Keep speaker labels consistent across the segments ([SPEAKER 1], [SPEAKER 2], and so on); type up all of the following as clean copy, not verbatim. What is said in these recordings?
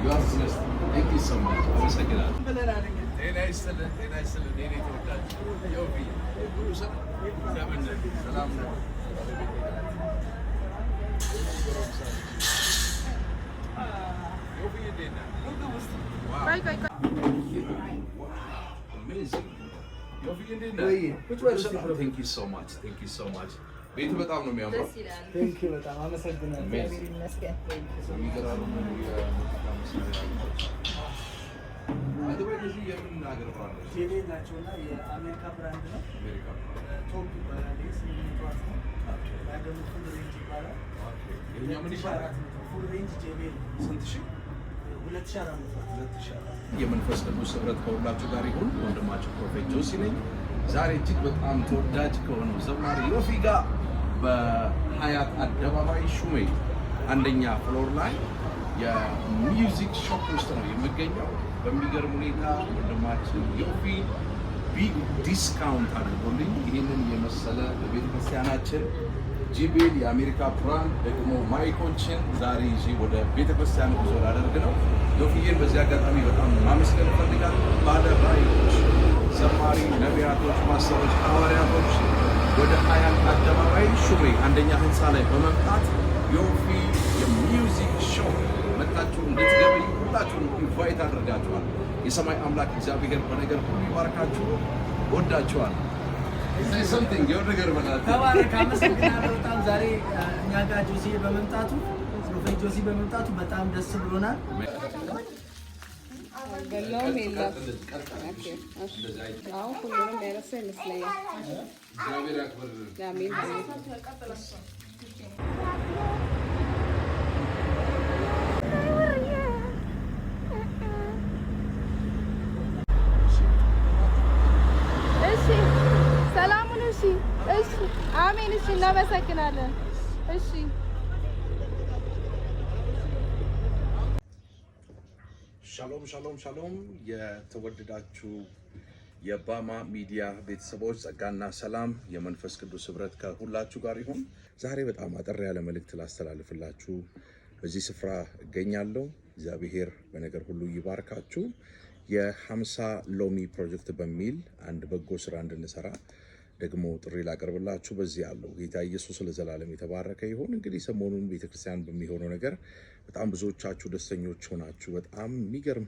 [SPEAKER 1] God bless. Thank you so much. አመሰግናለሁ።
[SPEAKER 2] ጤና ይስጥልን። እኔ ተወዳጅ ዮፊ ሰላም ነው።
[SPEAKER 1] Thank you so much. ቤቱ በጣም ነው የሚያምረው።
[SPEAKER 3] Thank you በጣም አመሰግናለሁ። ጄቤል ናቸውና የአሜሪካ ብራንድ ነው። ቶፕ ይባላል። ፉል ሬንጅ ይባላል።
[SPEAKER 1] ምን ይባላል?
[SPEAKER 3] ፉል ሬንጅ ጄቤል
[SPEAKER 1] ስንት ሺህ?
[SPEAKER 3] 2400
[SPEAKER 1] የመንፈስ ቅዱስ ኅብረት ከሁላችሁ ጋር ይሁን። ወንድማችሁ ፕሮፌት ጆሲ ነኝ። ዛሬ እጅግ በጣም ተወዳጅ ከሆነው ዘማሪ ዮፊ ጋር በሀያት አደባባይ ሹሜ አንደኛ ፍሎር ላይ የሚውዚክ ሾፕ ውስጥ ነው የሚገኘው። በሚገርም ሁኔታ ወንድማችን ዮፊ ቢግ ዲስካውንት አድርጎልኝ ይህንን የመሰለ ቤተክርስቲያናችን ጂቤል የአሜሪካ ብራንድ ደግሞ ማይኮችን ዛሬ ይዤ ወደ ቤተክርስቲያን ጉዞ ላደርግ ነው። ዮፊዬን በዚህ አጋጣሚ በጣም ማመስገን እፈልጋለሁ። ባለ ራዕዮች፣ ዘማሪ፣ ነቢያቶች፣ ማስተሮች፣ ሐዋርያቶች ወደ ሀያት አደባባይ ሹሜ አንደኛ ህንፃ ላይ በመምጣት ዮፊ የሚውዚክ ሾው መጣችሁ እንድትገበዩ ሁላችሁም ኢንቫይት አድርጋችኋል። የሰማይ አምላክ እግዚአብሔር በነገር ሁሉ ይባርካችሁ። ወዳችኋል።
[SPEAKER 3] ተባረክ። አመሰግናለሁ በጣም ዛሬ እኛ ጋር ጆሲ በመምጣቱ ፕሮፌት ጆሲ በመምጣቱ በጣም ደስ ብሎናል።
[SPEAKER 4] ገላውም የለም። አሁን ሁሉንም ያነሳ ይመስለኛል። አሜን። ሰላሙን እሺ፣ አሜን። እሺ፣ እናመሰግናለን። እሺ
[SPEAKER 1] ሻሎም። የተወደዳችሁ የባማ ሚዲያ ቤተሰቦች ጸጋና ሰላም የመንፈስ ቅዱስ ኅብረት ከሁላችሁ ጋር ይሁን። ዛሬ በጣም አጠር ያለ መልእክት ላስተላልፍላችሁ በዚህ ስፍራ እገኛለሁ። እግዚአብሔር በነገር ሁሉ ይባርካችሁ። የ50 ሎሚ ፕሮጀክት በሚል አንድ በጎ ስራ እንድንሰራ ደግሞ ጥሪ ላቀርብላችሁ በዚህ ያለው ጌታ ኢየሱስ ለዘላለም የተባረከ ይሁን። እንግዲህ ሰሞኑን ቤተክርስቲያን በሚሆነው ነገር በጣም ብዙዎቻችሁ ደስተኞች ሆናችሁ በጣም የሚገርም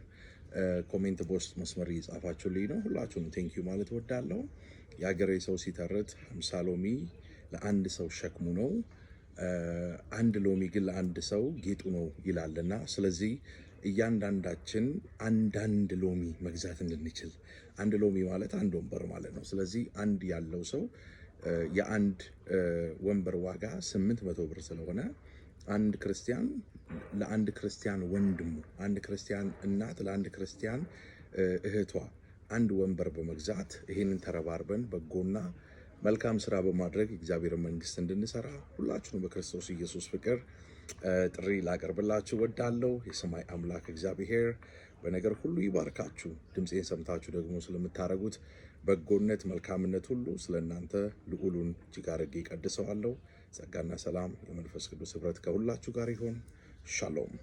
[SPEAKER 1] ኮሜንት በውስጥ መስመር እየጻፋችሁልኝ ነው። ሁላችሁም ቴንኪዩ ማለት እወዳለሁ። የሀገሬ ሰው ሲተርት 50 ሎሚ ለአንድ ሰው ሸክሙ ነው፣ አንድ ሎሚ ግን ለአንድ ሰው ጌጡ ነው ይላልና ስለዚህ እያንዳንዳችን አንዳንድ ሎሚ መግዛት እንድንችል፣ አንድ ሎሚ ማለት አንድ ወንበር ማለት ነው። ስለዚህ አንድ ያለው ሰው የአንድ ወንበር ዋጋ 800 ብር ስለሆነ አንድ ክርስቲያን ለአንድ ክርስቲያን ወንድሙ፣ አንድ ክርስቲያን እናት ለአንድ ክርስቲያን እህቷ አንድ ወንበር በመግዛት ይህንን ተረባርበን በጎና መልካም ስራ በማድረግ እግዚአብሔር መንግስት እንድንሰራ ሁላችሁም በክርስቶስ ኢየሱስ ፍቅር ጥሪ ላቀርብላችሁ ወዳለው። የሰማይ አምላክ እግዚአብሔር በነገር ሁሉ ይባርካችሁ። ድምፄን ሰምታችሁ ደግሞ ስለምታረጉት በጎነት፣ መልካምነት ሁሉ ስለእናንተ ልዑሉን እጅግ አድርጌ ቀድሰዋለሁ። ጸጋና ሰላም የመንፈስ ቅዱስ ኅብረት ከሁላችሁ ጋር ይሁን። ሻሎም